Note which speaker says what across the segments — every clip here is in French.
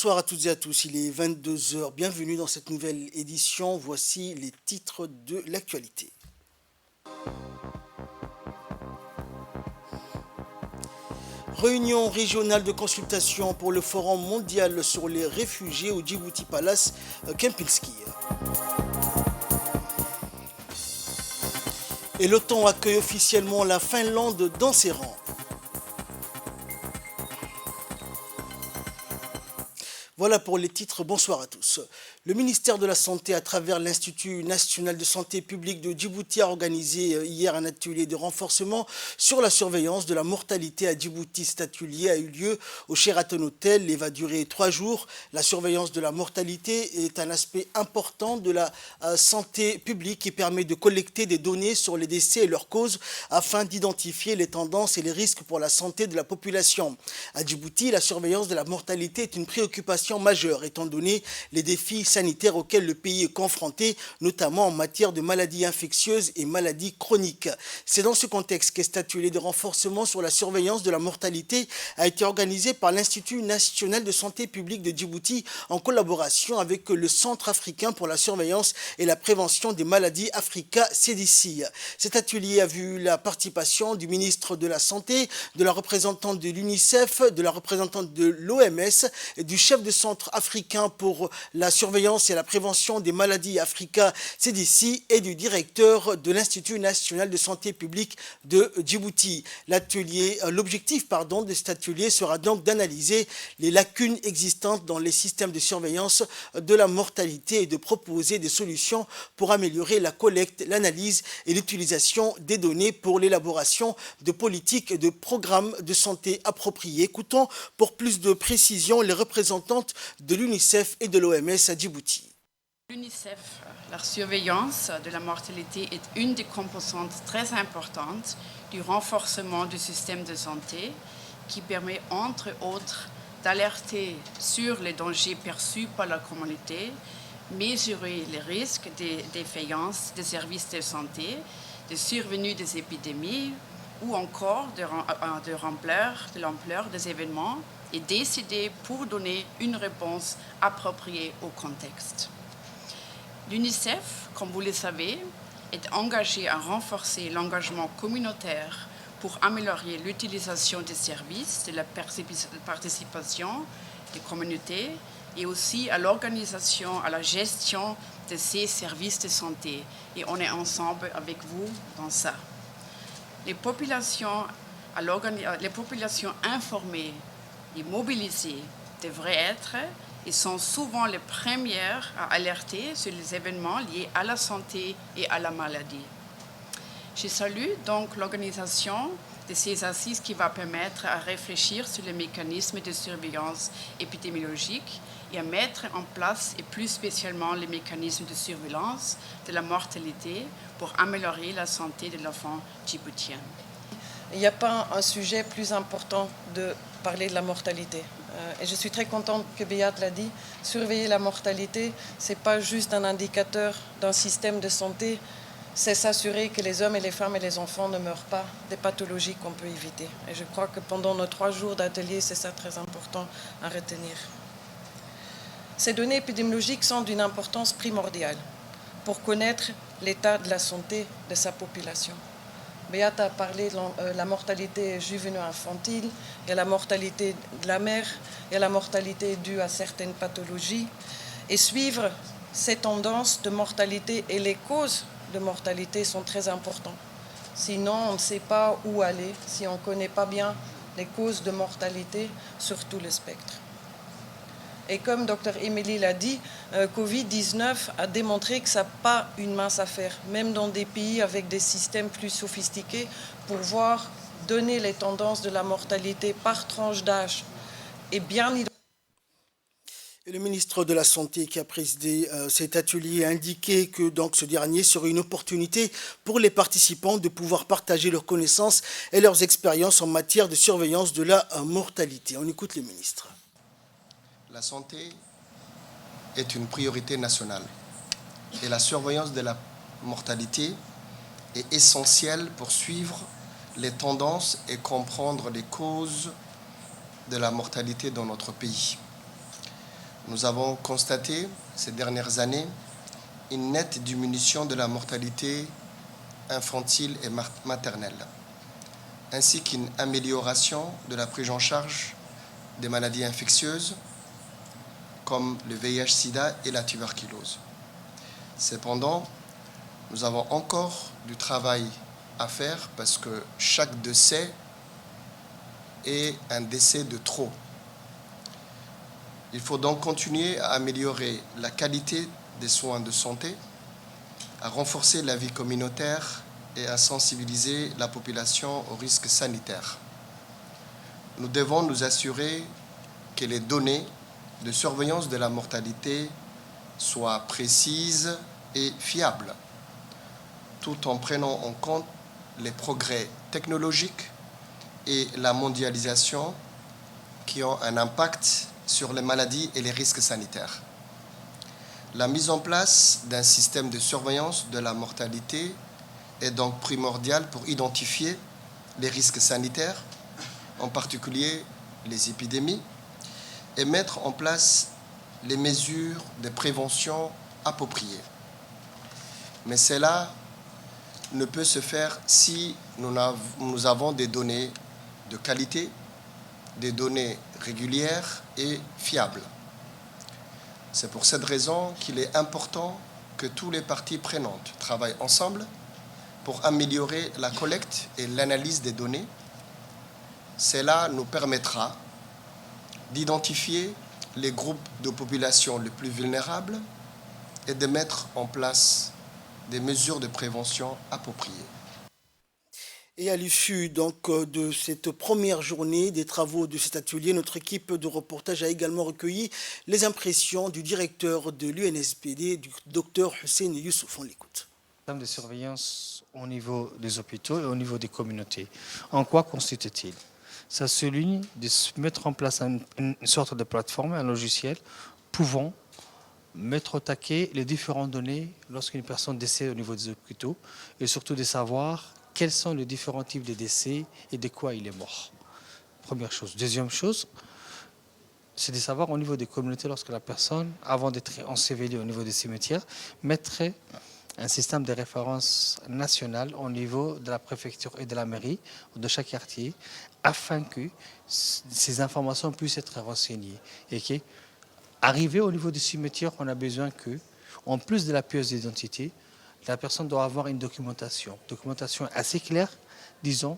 Speaker 1: Bonsoir à toutes et à tous, il est 22 heures. Bienvenue dans cette nouvelle édition. Voici les titres de l'actualité. Réunion régionale de consultation pour le Forum mondial sur les réfugiés au Djibouti Palace Kempinski. Et l'OTAN accueille officiellement la Finlande dans ses rangs. Voilà pour les titres, bonsoir à tous. Le ministère de la Santé, à travers l'Institut national de santé publique de Djibouti, a organisé hier un atelier de renforcement sur la surveillance de la mortalité à Djibouti. Cet atelier a eu lieu au Sheraton Hotel et va durer 3 jours. La surveillance de la mortalité est un aspect important de la santé publique qui permet de collecter des données sur les décès et leurs causes afin d'identifier les tendances et les risques pour la santé de la population. À Djibouti, la surveillance de la mortalité est une préoccupation majeure étant donné les défis sanitaires auxquels le pays est confronté, notamment en matière de maladies infectieuses et maladies chroniques. C'est dans ce contexte que cet atelier de renforcement sur la surveillance de la mortalité a été organisé par l'Institut national de santé publique de Djibouti en collaboration avec le Centre africain pour la surveillance et la prévention des maladies Africa CDC. Cet atelier a vu la participation du ministre de la Santé, de la représentante de l'UNICEF, de la représentante de l'OMS et du chef de Centre africain pour la surveillance et la prévention des maladies Africa CDC et du directeur de l'Institut national de santé publique de Djibouti. L'objectif de cet atelier sera donc d'analyser les lacunes existantes dans les systèmes de surveillance de la mortalité et de proposer des solutions pour améliorer la collecte, l'analyse et l'utilisation des données pour l'élaboration de politiques et de programmes de santé appropriés. Écoutons pour plus de précision les représentantes de l'UNICEF et de l'OMS à Djibouti.
Speaker 2: L'UNICEF, la surveillance de la mortalité est une des composantes très importantes du renforcement du système de santé qui permet entre autres d'alerter sur les dangers perçus par la communauté, mesurer les risques de défaillance des services de santé, de survenue des épidémies ou encore de l'ampleur des événements et décider pour donner une réponse appropriée au contexte. L'UNICEF, comme vous le savez, est engagé à renforcer l'engagement communautaire pour améliorer l'utilisation des services, de la participation des communautés et aussi à l'organisation, à la gestion de ces services de santé. Et on est ensemble avec vous dans ça. Les populations informées et mobilisées devraient être et sont souvent les premières à alerter sur les événements liés à la santé et à la maladie. Je salue donc l'organisation de ces assises qui va permettre à réfléchir sur les mécanismes de surveillance épidémiologique et à mettre en place, et plus spécialement les mécanismes de surveillance de la mortalité pour améliorer la santé de l'enfant djiboutien.
Speaker 3: Il n'y a pas un sujet plus important de parler de la mortalité. Et je suis très contente que Beat l'a dit, surveiller la mortalité, ce n'est pas juste un indicateur d'un système de santé, c'est s'assurer que les hommes et les femmes et les enfants ne meurent pas des pathologies qu'on peut éviter. Et je crois que pendant nos 3 jours d'atelier, c'est ça très important à retenir. Ces données épidémiologiques sont d'une importance primordiale pour connaître l'état de la santé de sa population. Beat a parlé de la mortalité juvénile-infantile, il y a la mortalité de la mère, il y a la mortalité due à certaines pathologies. Et suivre ces tendances de mortalité et les causes de mortalité sont très importants. Sinon, on ne sait pas où aller si on ne connaît pas bien les causes de mortalité sur tout le spectre. Et comme Dr Emily l'a dit, Covid-19 a démontré que ça n'a pas une mince affaire, même dans des pays avec des systèmes plus sophistiqués, pour voir donner les tendances de la mortalité par tranche d'âge et bien identifier.
Speaker 1: Et le ministre de la Santé qui a présidé cet atelier a indiqué que donc, ce dernier serait une opportunité pour les participants de pouvoir partager leurs connaissances et leurs expériences en matière de surveillance de la mortalité. On écoute le ministre.
Speaker 4: La santé est une priorité nationale et la surveillance de la mortalité est essentielle pour suivre les tendances et comprendre les causes de la mortalité dans notre pays. nous avons constaté ces dernières années une nette diminution de la mortalité infantile et maternelle, ainsi qu'une amélioration de la prise en charge des maladies infectieuses comme le VIH-Sida et la tuberculose. Cependant, nous avons encore du travail à faire parce que chaque décès est un décès de trop. Il faut donc continuer à améliorer la qualité des soins de santé, à renforcer la vie communautaire et à sensibiliser la population aux risques sanitaires. Nous devons nous assurer que les données de surveillance de la mortalité soient précises et fiables, tout en prenant en compte les progrès technologiques et la mondialisation qui ont un impact sur les maladies et les risques sanitaires. La mise en place d'un système de surveillance de la mortalité est donc primordiale pour identifier les risques sanitaires, en particulier les épidémies, et mettre en place les mesures de prévention appropriées. Mais cela ne peut se faire si nous avons des données de qualité, des données régulières et fiables. C'est pour cette raison qu'il est important que tous les parties prenantes travaillent ensemble pour améliorer la collecte et l'analyse des données. Cela nous permettra d'identifier les groupes de population les plus vulnérables et de mettre en place des mesures de prévention appropriées.
Speaker 1: Et à l'issue donc de cette première journée des travaux de cet atelier, notre équipe de reportage a également recueilli les impressions du directeur de l'UNSPD, du docteur Hussein Youssouf. On l'écoute.
Speaker 5: En termes de surveillance au niveau des hôpitaux et au niveau des communautés, en quoi consiste-t-il? Ça souligne de mettre en place une sorte de plateforme, un logiciel pouvant mettre au taquet les différentes données lorsqu'une personne décède au niveau des hôpitaux et surtout de savoir quels sont les différents types de décès et de quoi il est mort. Première chose. Deuxième chose, c'est de savoir au niveau des communautés lorsque la personne, avant d'être ensevelie au niveau des cimetières, mettrait un système de référence national au niveau de la préfecture et de la mairie de chaque quartier afin que ces informations puissent être renseignées. Et qu'arrivé au niveau du cimetière, on a besoin que, en plus de la pièce d'identité, la personne doit avoir une documentation assez claire, disons,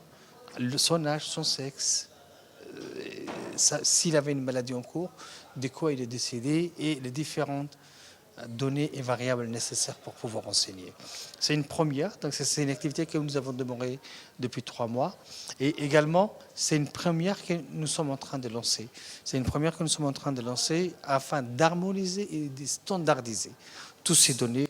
Speaker 5: son âge, son sexe, s'il avait une maladie en cours, de quoi il est décédé et les différentes données et variables nécessaires pour pouvoir renseigner. C'est une première, donc c'est une activité que nous avons démarrée depuis 3 mois. Et également, c'est une première que nous sommes en train de lancer. C'est une première que nous sommes en train de lancer afin d'harmoniser et de standardiser toutes ces données.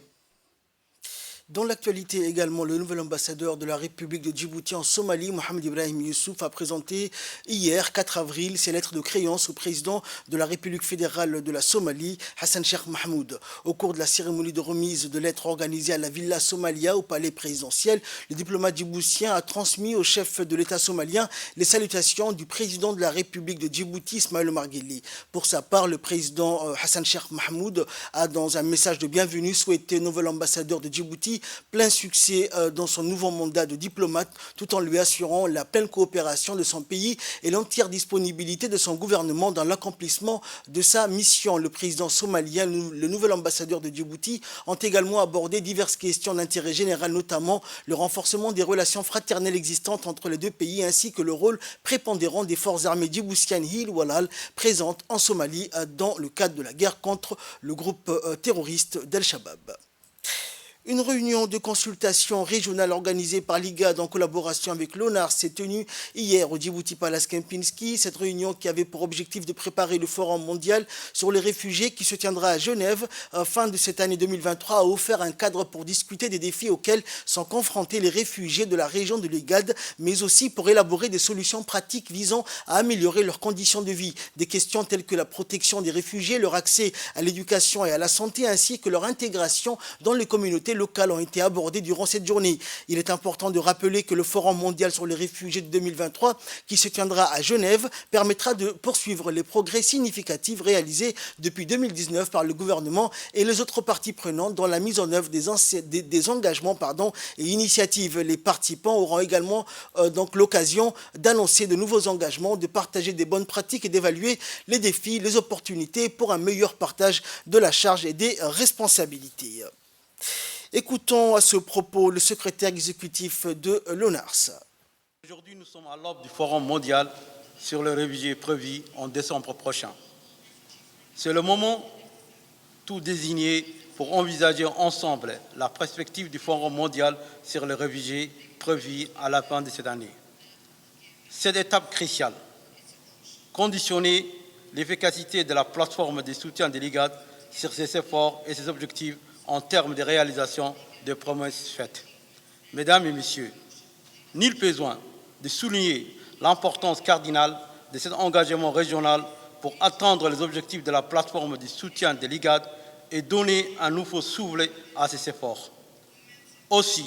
Speaker 1: Dans l'actualité également, le nouvel ambassadeur de la République de Djibouti en Somalie, Mohamed Ibrahim Youssouf, a présenté hier, 4 avril, ses lettres de créance au président de la République fédérale de la Somalie, Hassan Sheikh Mahmoud. Au cours de la cérémonie de remise de lettres organisée à la Villa Somalia, au palais présidentiel, le diplomate djiboutien a transmis au chef de l'État somalien les salutations du président de la République de Djibouti, Ismaël Omar Guelleh. Pour sa part, le président Hassan Sheikh Mahmoud a, dans un message de bienvenue, souhaité au nouvel ambassadeur de Djibouti plein succès dans son nouveau mandat de diplomate, tout en lui assurant la pleine coopération de son pays et l'entière disponibilité de son gouvernement dans l'accomplissement de sa mission. Le président somalien, le nouvel ambassadeur de Djibouti ont également abordé diverses questions d'intérêt général, notamment le renforcement des relations fraternelles existantes entre les deux pays, ainsi que le rôle prépondérant des forces armées djiboutiennes Hil Walal présentes en Somalie dans le cadre de la guerre contre le groupe terroriste d'Al-Shabaab. Une réunion de consultation régionale organisée par l'IGAD en collaboration avec l'ONAR s'est tenue hier au Djibouti Palace Kempinski. Cette réunion qui avait pour objectif de préparer le Forum mondial sur les réfugiés qui se tiendra à Genève fin de cette année 2023 a offert un cadre pour discuter des défis auxquels sont confrontés les réfugiés de la région de l'IGAD, mais aussi pour élaborer des solutions pratiques visant à améliorer leurs conditions de vie. Des questions telles que la protection des réfugiés, leur accès à l'éducation et à la santé, ainsi que leur intégration dans les communautés locales ont été abordées durant cette journée. Il est important de rappeler que le Forum mondial sur les réfugiés de 2023, qui se tiendra à Genève, permettra de poursuivre les progrès significatifs réalisés depuis 2019 par le gouvernement et les autres parties prenantes dans la mise en œuvre des engagements et initiatives. Les participants auront également l'occasion d'annoncer de nouveaux engagements, de partager des bonnes pratiques et d'évaluer les défis, les opportunités pour un meilleur partage de la charge et des responsabilités. Écoutons à ce propos le secrétaire exécutif de l'ONARS.
Speaker 6: Aujourd'hui, nous sommes à l'aube du Forum mondial sur les réfugiés prévu en décembre prochain. C'est le moment tout désigné pour envisager ensemble la perspective du Forum mondial sur les réfugiés prévu à la fin de cette année. Cette étape cruciale conditionner l'efficacité de la plateforme de soutien de l'IGAD sur ses efforts et ses objectifs en termes de réalisation des promesses faites. Mesdames et Messieurs, nul besoin de souligner l'importance cardinale de cet engagement régional pour atteindre les objectifs de la plateforme de soutien de l'IGAD et donner un nouveau souffle à ces efforts. Aussi,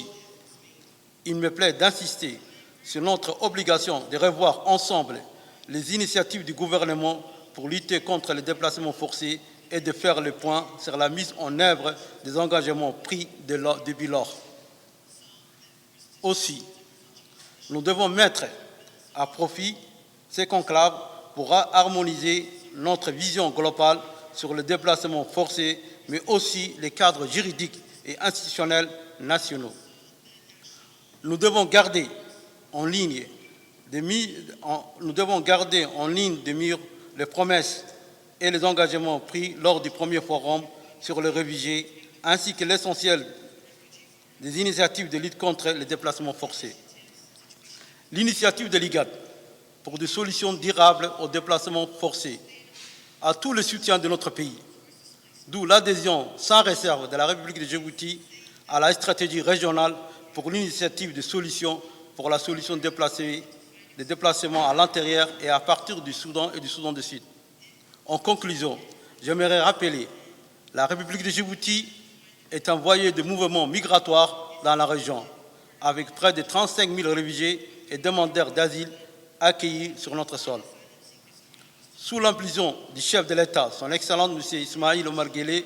Speaker 6: il me plaît d'insister sur notre obligation de revoir ensemble les initiatives du gouvernement pour lutter contre les déplacements forcés et de faire le point sur la mise en œuvre des engagements pris depuis lors. Aussi, nous devons mettre à profit ces conclaves pour harmoniser notre vision globale sur le déplacement forcé, mais aussi les cadres juridiques et institutionnels nationaux. Nous devons garder en ligne de mire les promesses et les engagements pris lors du premier forum sur les réfugiés, ainsi que l'essentiel des initiatives de lutte contre les déplacements forcés. L'initiative de l'IGAD pour des solutions durables aux déplacements forcés a tout le soutien de notre pays, d'où l'adhésion sans réserve de la République de Djibouti à la stratégie régionale pour l'initiative de solutions pour la solution des déplacements à l'intérieur et à partir du Soudan et du Soudan du Sud. En conclusion, j'aimerais rappeler que la République de Djibouti est un voilier de mouvements migratoires dans la région, avec près de 35 000 réfugiés et demandeurs d'asile accueillis sur notre sol. Sous l'impulsion du chef de l'État, son Excellence M. Ismaïl Omar Guelleh,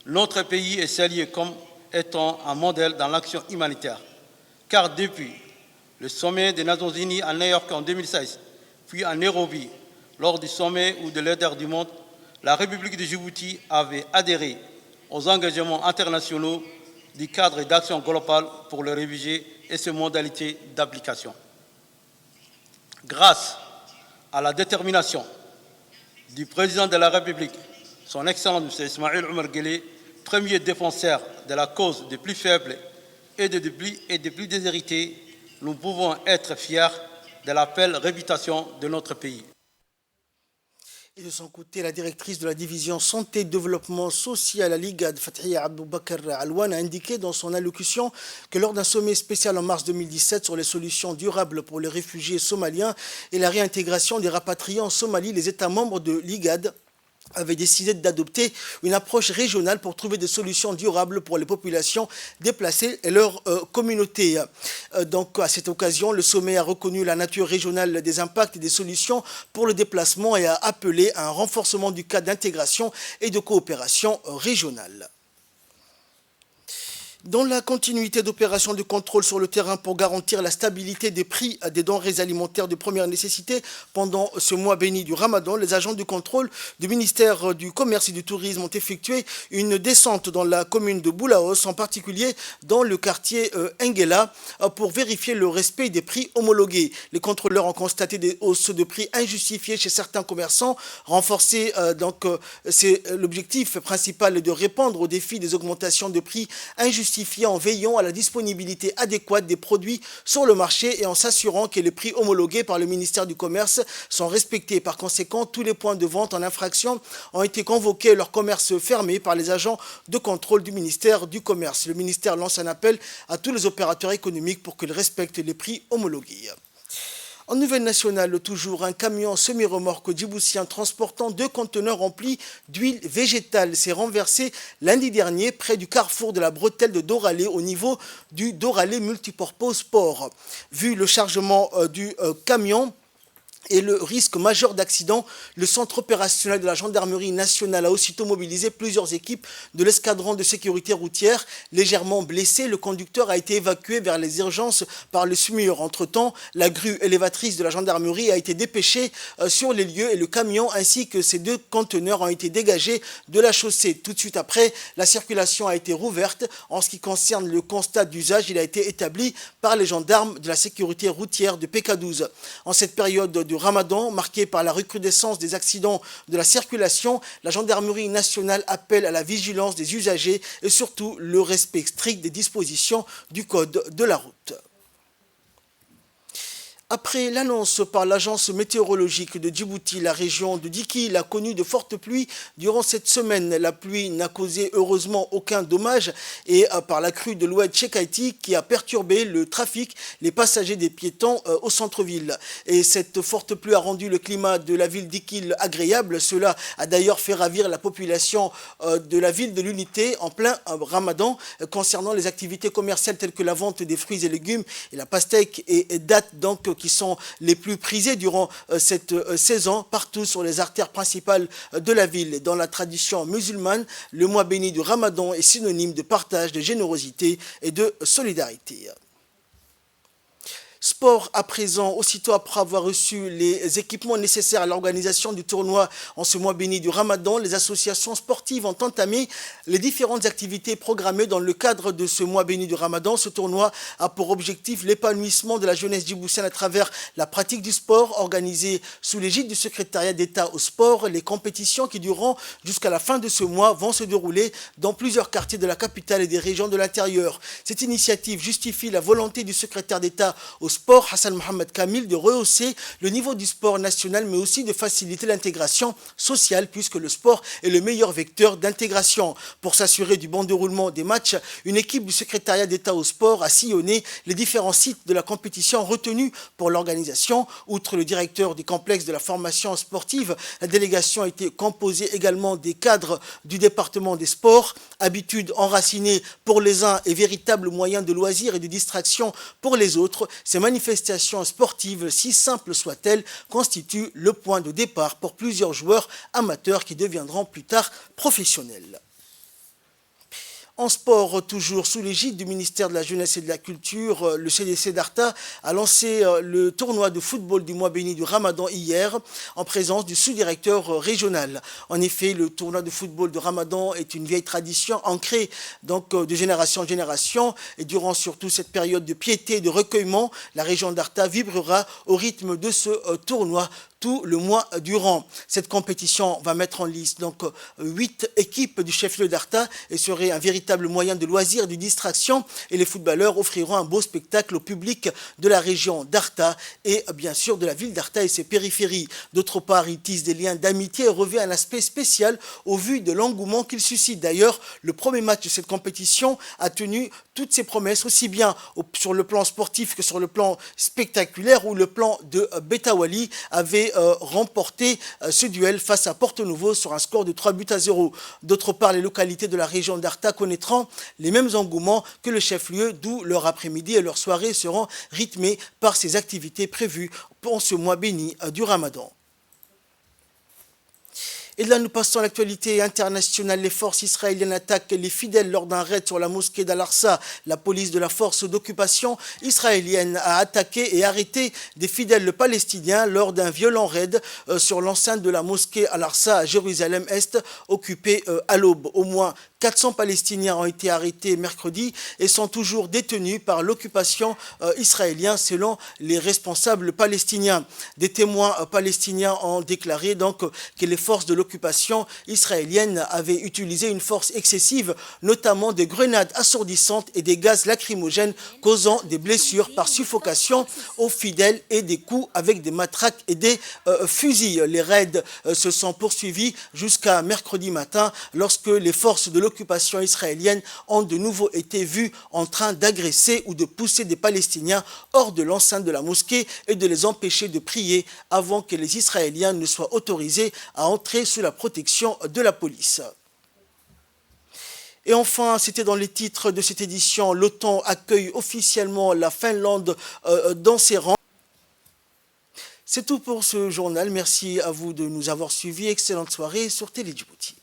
Speaker 6: notre pays est salué comme étant un modèle dans l'action humanitaire, car depuis le sommet des Nations Unies à New York en 2016, puis à Nairobi, lors du sommet ou de leader du monde, la République de Djibouti avait adhéré aux engagements internationaux du cadre d'action global pour les réfugiés et ses modalités d'application. Grâce à la détermination du président de la République, son Excellence M. Ismaïl Omar Guelleh, premier défenseur de la cause des plus faibles et des plus déshérités, nous pouvons être fiers de la belle réputation de notre pays.
Speaker 1: Et de son côté, la directrice de la division santé et développement social à l'IGAD, Fathia Aboubakar Alouane, a indiqué dans son allocution que lors d'un sommet spécial en mars 2017 sur les solutions durables pour les réfugiés somaliens et la réintégration des rapatriés en Somalie, les États membres de l'IGAD avait décidé d'adopter une approche régionale pour trouver des solutions durables pour les populations déplacées et leurs communautés. Donc, à cette occasion, le sommet a reconnu la nature régionale des impacts et des solutions pour le déplacement et a appelé à un renforcement du cadre d'intégration et de coopération régionale. Dans la continuité d'opérations de contrôle sur le terrain pour garantir la stabilité des prix des denrées alimentaires de première nécessité pendant ce mois béni du Ramadan, les agents de contrôle du ministère du Commerce et du Tourisme ont effectué une descente dans la commune de Boulaos, en particulier dans le quartier Engela, pour vérifier le respect des prix homologués. Les contrôleurs ont constaté des hausses de prix injustifiées chez certains commerçants. Renforcer, c'est l'objectif principal de répondre au défi des augmentations de prix injustifiées en veillant à la disponibilité adéquate des produits sur le marché et en s'assurant que les prix homologués par le ministère du Commerce sont respectés. Par conséquent, tous les points de vente en infraction ont été convoqués et leur commerce fermé par les agents de contrôle du ministère du Commerce. Le ministère lance un appel à tous les opérateurs économiques pour qu'ils respectent les prix homologués. En nouvelle nationale, toujours un camion semi-remorque djiboutien transportant 2 conteneurs remplis d'huile végétale s'est renversé lundi dernier près du carrefour de la bretelle de Doralé au niveau du Doralé Multipurpose Port. Vu le chargement du camion et le risque majeur d'accident, le centre opérationnel de la gendarmerie nationale a aussitôt mobilisé plusieurs équipes de l'escadron de sécurité routière. Légèrement blessé, le conducteur a été évacué vers les urgences par le SMUR. Entre-temps, la grue élévatrice de la gendarmerie a été dépêchée sur les lieux et le camion ainsi que ses 2 conteneurs ont été dégagés de la chaussée. Tout de suite après, la circulation a été rouverte. En ce qui concerne le constat d'usage, il a été établi par les gendarmes de la sécurité routière de PK12. En cette période de Ramadan, marqué par la recrudescence des accidents de la circulation, la gendarmerie nationale appelle à la vigilance des usagers et surtout le respect strict des dispositions du code de la route. Après l'annonce par l'agence météorologique de Djibouti, la région de Dikil a connu de fortes pluies durant cette semaine. La pluie n'a causé heureusement aucun dommage et par la crue de l'Oued Chekaiti qui a perturbé le trafic, les passagers des piétons au centre-ville. Et cette forte pluie a rendu le climat de la ville d'Dikil agréable. Cela a d'ailleurs fait ravir la population de la ville de l'Unité en plein Ramadan. Concernant les activités commerciales telles que la vente des fruits et légumes et la pastèque et dattes donc qui sont les plus prisés durant cette saison partout sur les artères principales de la ville. Dans la tradition musulmane, le mois béni du Ramadan est synonyme de partage, de générosité et de solidarité. Sport à présent, aussitôt après avoir reçu les équipements nécessaires à l'organisation du tournoi en ce mois béni du Ramadan, les associations sportives ont entamé les différentes activités programmées dans le cadre de ce mois béni du Ramadan. Ce tournoi a pour objectif l'épanouissement de la jeunesse djiboutienne à travers la pratique du sport organisée sous l'égide du secrétariat d'État au sport. Les compétitions qui dureront jusqu'à la fin de ce mois vont se dérouler dans plusieurs quartiers de la capitale et des régions de l'intérieur. Cette initiative justifie la volonté du secrétaire d'État au sport, Hassan Mohamed Kamil, de rehausser le niveau du sport national, mais aussi de faciliter l'intégration sociale, puisque le sport est le meilleur vecteur d'intégration. Pour s'assurer du bon déroulement des matchs, une équipe du secrétariat d'État au sport a sillonné les différents sites de la compétition retenus pour l'organisation. Outre le directeur du complexe de la formation sportive, la délégation a été composée également des cadres du département des sports, habitude enracinée pour les uns et véritable moyen de loisir et de distraction pour les autres. Ces manifestations sportives, si simples soient-elles, constituent le point de départ pour plusieurs joueurs amateurs qui deviendront plus tard professionnels. En sport, toujours sous l'égide du ministère de la Jeunesse et de la Culture, le CDC d'Arta a lancé le tournoi de football du mois béni du Ramadan hier en présence du sous-directeur régional. En effet, le tournoi de football de Ramadan est une vieille tradition ancrée donc de génération en génération et durant surtout cette période de piété et de recueillement, la région d'Arta vibrera au rythme de ce tournoi tout le mois durant. Cette compétition va mettre en lice donc 8 équipes du chef-lieu d'Arta et serait un véritable moyen de loisir et de distraction et les footballeurs offriront un beau spectacle au public de la région d'Arta et bien sûr de la ville d'Arta et ses périphéries. D'autre part, il tisse des liens d'amitié et revêt un aspect spécial au vu de l'engouement qu'il suscite. D'ailleurs, le premier match de cette compétition a tenu toutes ses promesses, aussi bien sur le plan sportif que sur le plan spectaculaire où le plan de Betawali avait remporté ce duel face à Porto Novo sur un score de 3-0. D'autre part, les localités de la région d'Arta connaîtront les mêmes engouements que le chef-lieu, d'où leur après-midi et leur soirée seront rythmées par ces activités prévues pour ce mois béni du Ramadan. Et là, nous passons à l'actualité internationale. Les forces israéliennes attaquent les fidèles lors d'un raid sur la mosquée d'Al-Aqsa. La police de la force d'occupation israélienne a attaqué et arrêté des fidèles palestiniens lors d'un violent raid sur l'enceinte de la mosquée Al-Aqsa à Jérusalem-Est, occupée à l'aube. Au moins 400 Palestiniens ont été arrêtés mercredi et sont toujours détenus par l'occupation israélienne selon les responsables palestiniens. Des témoins palestiniens ont déclaré donc que les forces de l'occupation l'occupation israélienne avait utilisé une force excessive, notamment des grenades assourdissantes et des gaz lacrymogènes causant des blessures par suffocation aux fidèles et des coups avec des matraques et des fusils. Les raids se sont poursuivis jusqu'à mercredi matin lorsque les forces de l'occupation israélienne ont de nouveau été vues en train d'agresser ou de pousser des Palestiniens hors de l'enceinte de la mosquée et de les empêcher de prier avant que les Israéliens ne soient autorisés à entrer sous la protection de la police. Et enfin, c'était dans les titres de cette édition, l'OTAN accueille officiellement la Finlande dans ses rangs. C'est tout pour ce journal. Merci à vous de nous avoir suivis. Excellente soirée sur Télé Djibouti.